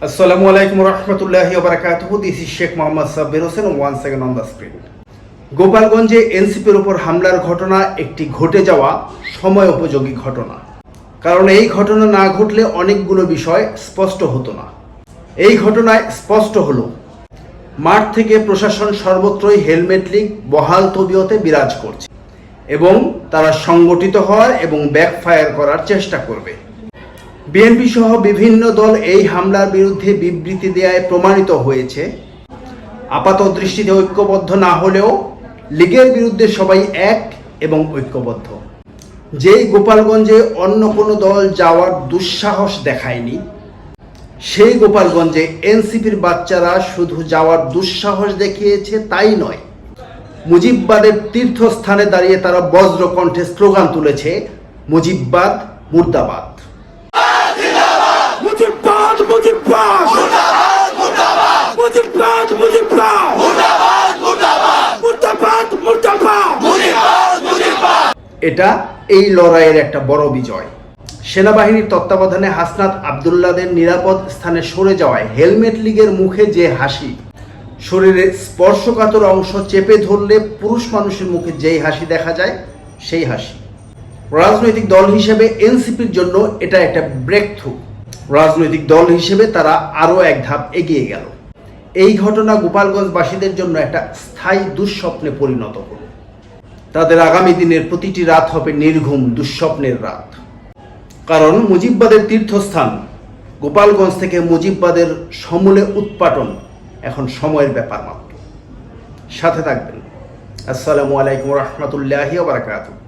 Assalamu alaikum warahmatullahi wabarakatuh. This is Sheikh Mohammad Sabbir Hossain once again on the screen. গোপালগঞ্জে এনসিপির উপর হামলার ঘটনা একটি ঘটে যাওয়া সময় উপযোগী ঘটনা, কারণ এই ঘটনা না ঘটলে অনেকগুলো বিষয় স্পষ্ট হতো না। এই ঘটনায় স্পষ্ট হলো মাঠ থেকে প্রশাসন সর্বত্রই হেলমেট লীগ বহাল তবিয়তে বিরাজ করছে এবং তারা সংগঠিত হওয়ার এবং ব্যাকফায়ার করার চেষ্টা করবে। বিএনপি সহ বিভিন্ন দল এই হামলার বিরুদ্ধে বিবৃতি দেওয়ায় প্রমাণিত হয়েছে আপাত দৃষ্টিতে ঐক্যবদ্ধ না হলেও লীগের বিরুদ্ধে সবাই এক এবং ঐক্যবদ্ধ। যেই গোপালগঞ্জে অন্য কোনো দল যাওয়ার দুঃসাহস দেখায়নি, সেই গোপালগঞ্জে এনসিপির বাচ্চারা শুধু যাওয়ার দুঃসাহস দেখিয়েছে তাই নয়, মুজিববাদের তীর্থস্থানে দাঁড়িয়ে তারা বজ্রকণ্ঠে স্লোগান তুলেছে, মুজিববাদ মুর্দাবাদ। মুজিববাদ মুজিববাদ মুর্দাবাদ মুর্দাবাদ মুজিববাদ মুজিববাদ মুর্দাবাদ মুর্দাবাদ মুর্দাবাদ মুর্দাবাদ মুজিববাদ মুজিববাদ। এটা এই লড়াইয়ের একটা বড় বিজয়। সেনাবাহিনীর তত্ত্বাবধানে হাসনাত আবদুল্লাহদের নিরাপদ স্থানে সরে যাওয়ায় হেলমেট লীগের মুখে যে হাসি, শরীরের স্পর্শকাতর অংশ চেপে ধরলে পুরুষ মানুষের মুখে যেই হাসি দেখা যায় সেই হাসি। রাজনৈতিক দল হিসেবে এনসিপির জন্য এটা একটা ব্রেক থ্রু। রাজনৈতিক দল হিসেবে তারা আরও এক ধাপ এগিয়ে গেল। এই ঘটনা গোপালগঞ্জবাসীদের জন্য একটা স্থায়ী দুঃস্বপ্নে পরিণত হল। তাদের আগামী দিনের প্রতিটি রাত হবে নির্ঘুম দুঃস্বপ্নের রাত, কারণ মুজিববাদের তীর্থস্থান গোপালগঞ্জ থেকে মুজিববাদের সমূলে উৎপাটন এখন সময়ের ব্যাপার মাত্র। সাথে থাকবেন। আসসালামু আলাইকুম রহমতুল্লাহি ওয়া বারাকাতুহু।